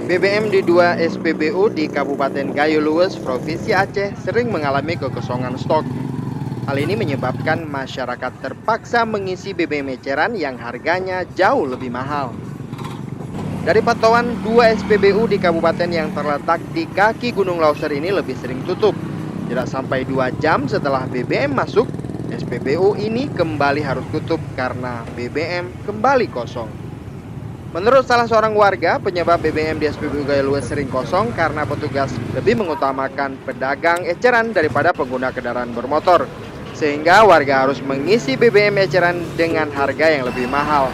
BBM di 2 SPBU di Kabupaten Gayo Luwes, Provinsi Aceh sering mengalami kekosongan stok. Hal ini menyebabkan masyarakat terpaksa mengisi BBM eceran yang harganya jauh lebih mahal. Dari pantauan 2 SPBU di kabupaten yang terletak di kaki Gunung Lauser ini lebih sering tutup. Tidak sampai 2 jam setelah BBM masuk, SPBU ini kembali harus tutup karena BBM kembali kosong. Menurut salah seorang warga, penyebab BBM di SPBU Gayo Luwes sering kosong karena petugas lebih mengutamakan pedagang eceran daripada pengguna kendaraan bermotor, sehingga warga harus mengisi BBM eceran dengan harga yang lebih mahal.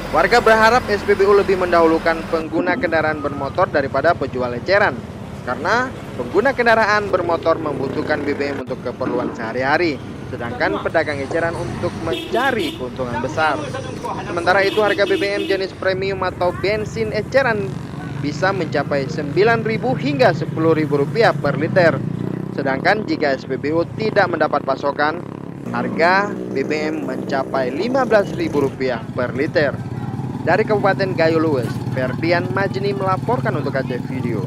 Warga berharap SPBU lebih mendahulukan pengguna kendaraan bermotor daripada penjual eceran, karena pengguna kendaraan bermotor membutuhkan BBM untuk keperluan sehari-hari, sedangkan pedagang eceran untuk mencari keuntungan besar. Sementara itu harga BBM jenis premium atau bensin eceran bisa mencapai Rp9.000 hingga Rp10.000 per liter. Sedangkan jika SPBU tidak mendapat pasokan, harga BBM mencapai Rp15.000 per liter. Dari Kabupaten Gayo Luwes, Ferdian Majni melaporkan untuk Aceh Video.